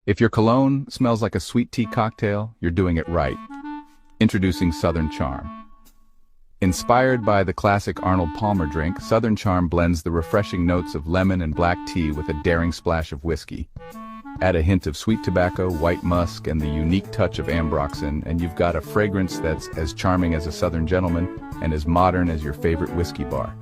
If your cologne smells like a sweet tea cocktail, you're doing it right. Introducing Southern Charm. Inspired by the classic Arnold Palmer drink, Southern Charm blends the refreshing notes of lemon and black tea with a daring splash of whiskey. Add a hint of sweet tobacco, white musk, and the unique touch of ambroxan, and you've got a fragrance that's as charming as a Southern gentleman and as modern as your favorite whiskey bar.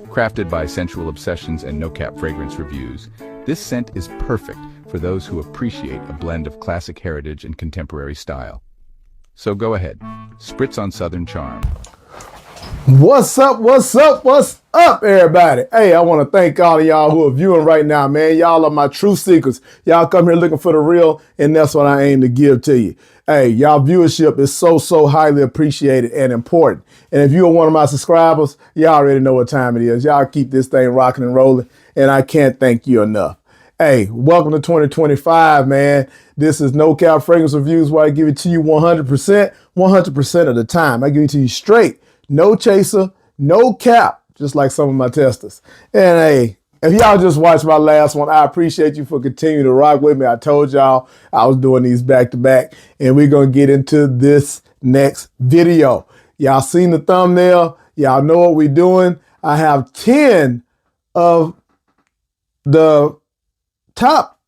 Crafted by Sensual Obsessions and NoCap Fragrance Reviews, this scent is perfect for those who appreciate a blend of classic heritage and contemporary style. So go ahead, spritz on Southern Charm. What's up, everybody? Hey, I want to thank all of y'all who are viewing right now, man. Y'all are my truth seekers. Y'all come here looking for the real, and that's what I aim to give to you. Hey, y'all viewership is so highly appreciated and important. And if you're one of my subscribers, y'all already know what time it is. Y'all keep this thing rocking and rolling, and I can't thank you enough. Hey, welcome to 2025, man. This is NoCap Fragrance Reviews, where I give it to you 100% of the time. I give it to you straight. No chaser, no cap, just like some of my testers. And hey, if y'all just watched my last one, I appreciate you for continuing to rock with me. I told y'all I was doing these back to back, and we're going to get into this next video. Y'all seen the thumbnail. Y'all know what we're doing. I have 10 of the top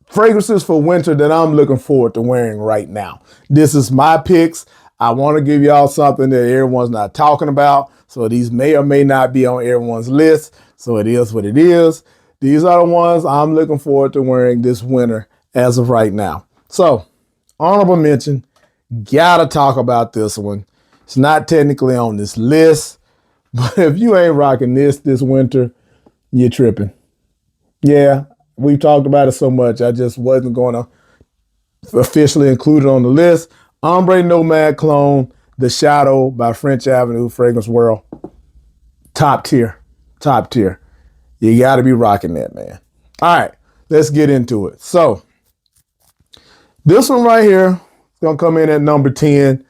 fragrances for winter that I'm looking forward to wearing right now. This is my picks. I want to give y'all something that everyone's not talking about. So these may or may not be on everyone's list. So it is what it is. These are the ones I'm looking forward to wearing this winter as of right now. So honorable mention, gotta talk about this one. It's not technically on this list, but if you ain't rocking this winter, you're tripping. Yeah, we've talked about it so much. I just wasn't going to officially include it on the list. Ombre Nomad Cologne, The Shadow by French Avenue Fragrance World. Top tier. You got to be rocking that, man. All right, let's get into it. So this one right here is going to come in at number 10.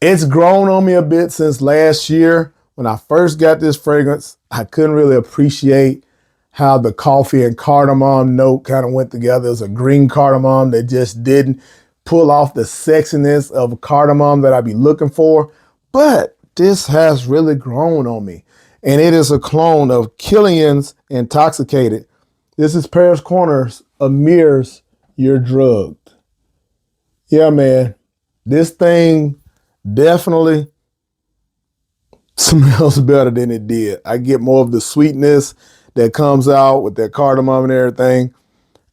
It's grown on me a bit since last year. When I first got this fragrance, I couldn't really appreciate how the coffee and cardamom note kind of went together. It was a green cardamom that just didn't pull off the sexiness of cardamom that I'd be looking for. But this has really grown on me. And it is a clone of Killian's Intoxicated. This is Paris Corners, Amir's You're Drugged. Yeah, man. This thing definitely smells better than it did. I get more of the sweetness that comes out with that cardamom and everything.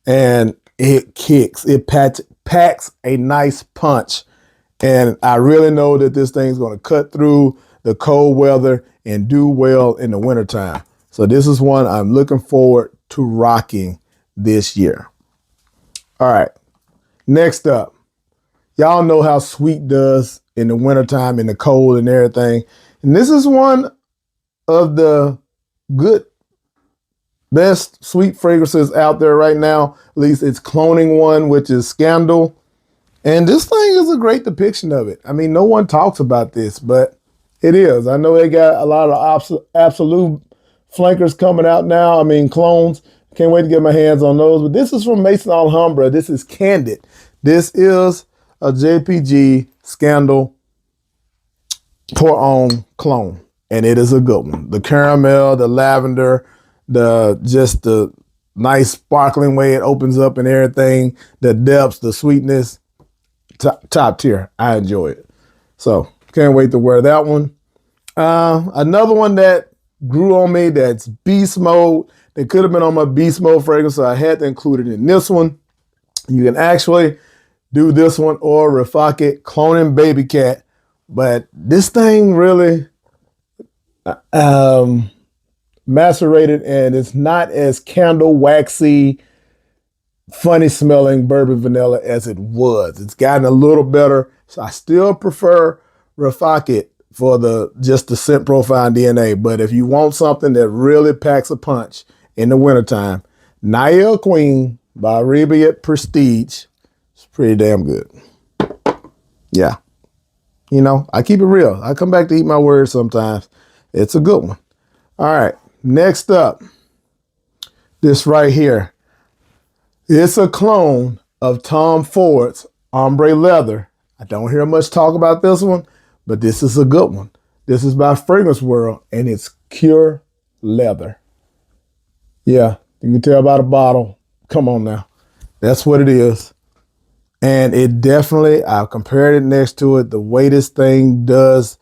And it kicks. It packs a nice punch. And I really know that this thing's going to cut through the cold weather and do well in the wintertime. So this is one I'm looking forward to rocking this year. All right. Next up, y'all know how sweet does in the wintertime, in the cold and everything. And this is one of the best sweet fragrances out there right now. At least it's cloning one, which is Scandal. And this thing is a great depiction of it. I mean, no one talks about this, but it is. I know they got a lot of absolute flankers coming out now. I mean, clones. Can't wait to get my hands on those. But this is from Maison Alhambra. This is Candid. This is a JPG Scandal pour on clone. And it is a good one. The caramel, the lavender, the nice sparkling way it opens up and everything, the depths, the sweetness, top tier. I enjoy it. So can't wait to wear that one. Another one that grew on me, that's Beast Mode. They could have been on my Beast Mode fragrance, so I had to include it in this one. You can actually do this one or Rafaki Cloning Baby Cat, but this thing really macerated, and it's not as candle waxy, funny smelling bourbon vanilla as it was. It's gotten a little better. So I still prefer Rafaki for just the scent profile and DNA. But if you want something that really packs a punch in the wintertime, Niall Queen by Rebiat Prestige. It's pretty damn good. Yeah. You know, I keep it real. I come back to eat my words sometimes. It's a good one. All right. Next up, this right here. It's a clone of Tom Ford's ombre leather. I don't hear much talk about this one, but this is a good one. This is by Fragrance World, and it's Cure Leather. Yeah, you can tell by the bottle. Come on now. That's what it is. And it definitely, I've compared it next to it. The way this thing does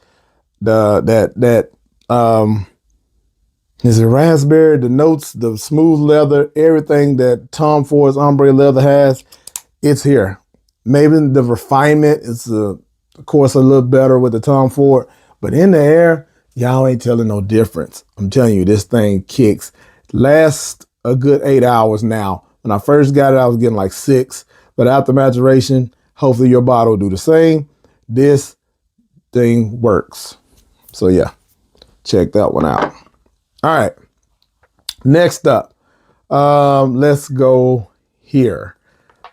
is it raspberry, the notes, the smooth leather, everything that Tom Ford's ombre leather has, it's here. Maybe the refinement is, of course, a little better with the Tom Ford, but in the air, y'all ain't telling no difference. I'm telling you, this thing kicks. Lasts a good 8 hours now. When I first got it, I was getting like 6, but after maturation, hopefully your bottle will do the same. This thing works. So yeah, check that one out. All right, next up, let's go here.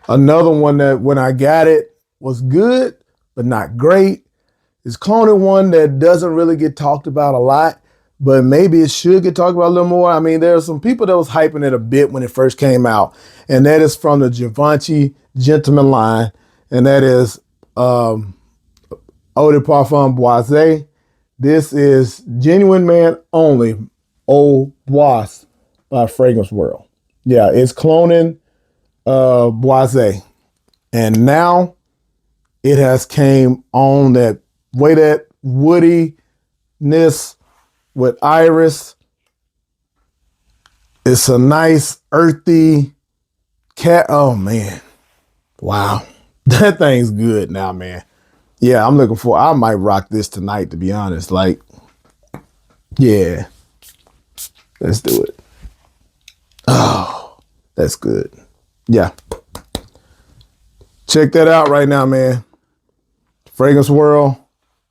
Another one that when I got it was good, but not great. It's cloning one that doesn't really get talked about a lot, but maybe it should get talked about a little more. I mean, there are some people that was hyping it a bit when it first came out, and that is from the Givenchy Gentleman line, and that is Eau de Parfum Boisé. This is Genuine Man Only Eau Bois by Fragrance World. Yeah, it's cloning Boisé. And now it has came on that way, that woodiness with iris. It's a nice earthy cat. Oh man. Wow. That thing's good now, man. Yeah, I'm looking for, I might rock this tonight, to be honest. Like, yeah. Let's do it. Oh, that's good. Yeah. Check that out right now, man. Fragrance World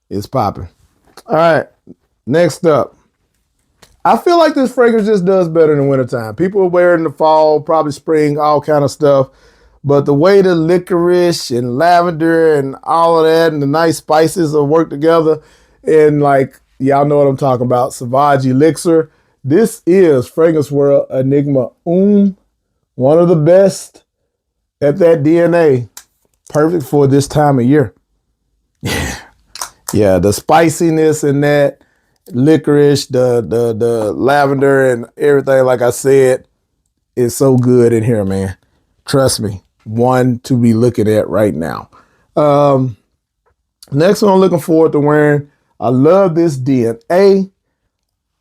is popping. All right, next up. I feel like this fragrance just does better in the wintertime. People wear it in the fall, probably spring, all kind of stuff. But the way the licorice and lavender and all of that and the nice spices will work together, and like, y'all know what I'm talking about, Sauvage Elixir. This is Fragrance World Enigma one of the best at that DNA. Perfect for this time of year. Yeah, the spiciness and that licorice, the lavender and everything, like I said, is so good in here, man. Trust me, one to be looking at right now. Next one I'm looking forward to wearing. I love this DNA.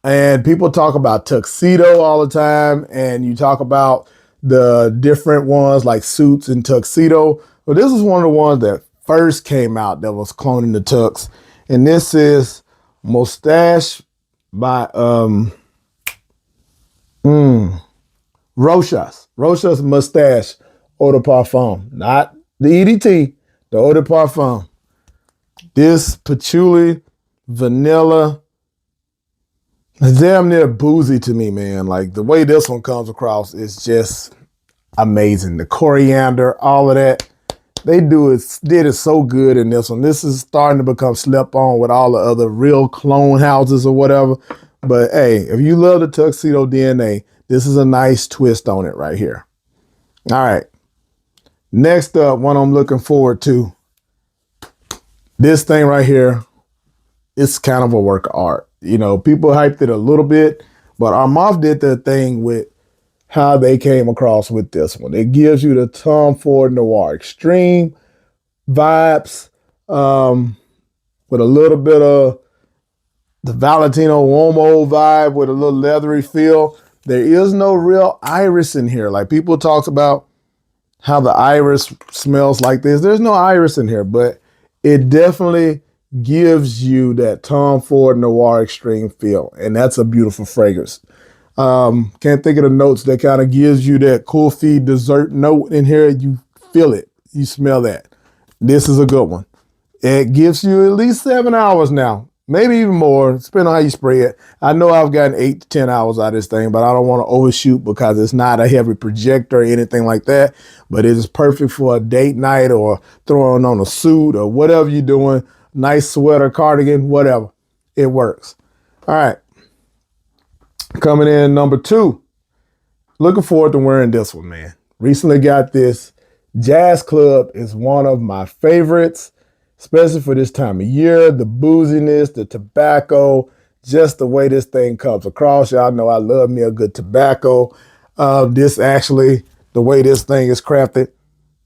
And people talk about tuxedo all the time, and you talk about the different ones like suits and tuxedo. But this is one of the ones that first came out that was cloning the tux. And this is Moustache by Rochas. Rochas Moustache Eau de Parfum. Not the EDT, the Eau de Parfum. This patchouli, vanilla, it's damn near boozy to me, man. Like the way this one comes across is just amazing. The coriander, all of that. They did it so good in this one. This is starting to become slept on with all the other real clone houses or whatever. But hey, if you love the tuxedo DNA, this is a nice twist on it right here. All right. Next up, one I'm looking forward to. This thing right here, it's kind of a work of art. You know, people hyped it a little bit, but Armaf did their thing with how they came across with this one. It gives you the Tom Ford Noir Extreme vibes with a little bit of the Valentino Uomo vibe with a little leathery feel. There is no real iris in here. Like people talk about how the iris smells like this. There's no iris in here, but it definitely gives you that Tom Ford Noir Extreme feel. And that's a beautiful fragrance. Can't think of the notes that kind of gives you that coffee dessert note in here. You feel it. You smell that. This is a good one. It gives you at least 7 hours now, maybe even more, depending on how you spray it. I know I've gotten 8 to 10 hours out of this thing, but I don't want to overshoot because it's not a heavy projector or anything like that. But it is perfect for a date night or throwing on a suit or whatever you're doing. Nice sweater, cardigan, whatever. It works. All right. Coming in number 2. Looking forward to wearing this one, man. Recently got this. Jazz Club is one of my favorites, especially for this time of year. The booziness, the tobacco, just the way this thing comes across. Y'all know I love me a good tobacco. This actually, the way this thing is crafted,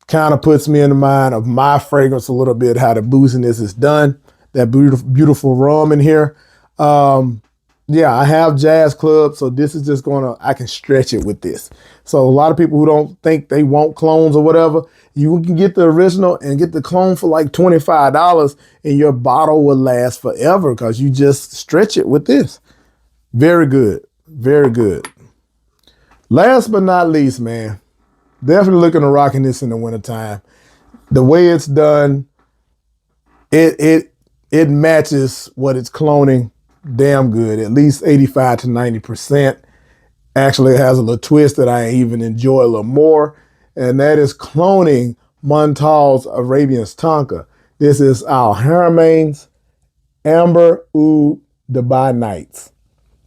kind of puts me in the mind of my fragrance a little bit, how the booziness is done. That beautiful, beautiful rum in here. Yeah, I have Jazz Club, so this is just I can stretch it with this. So a lot of people who don't think they want clones or whatever, you can get the original and get the clone for like $25 and your bottle will last forever because you just stretch it with this. Very good, very good. Last but not least, man, definitely looking to rocking this in the wintertime. The way it's done, it matches what it's cloning damn good, at least 85 to 90%. Actually, it has a little twist that I even enjoy a little more, and that is cloning Montal's Arabian Tonka. This is Al Haramain's Amber Oud Dubai Nights.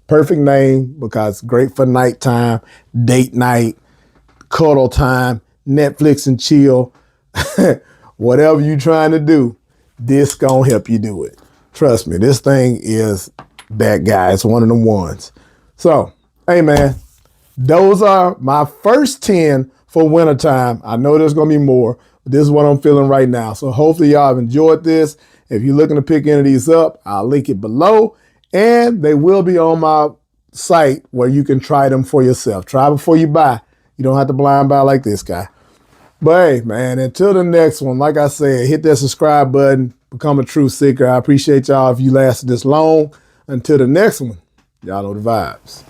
Perfect name because great for nighttime, date night, cuddle time, Netflix and chill. Whatever you're trying to do, this gonna help you do it. Trust me, this thing is that guy. It's one of them ones. So, hey man, those are my first 10 for wintertime. I know there's gonna be more, but this is what I'm feeling right now. So hopefully y'all have enjoyed this. If you're looking to pick any of these up, I'll link it below. And they will be on my site where you can try them for yourself. Try before you buy. You don't have to blind buy like this guy. But hey, man, until the next one, like I said, hit that subscribe button, become a true seeker. I appreciate y'all if you lasted this long. Until the next one, y'all know the vibes.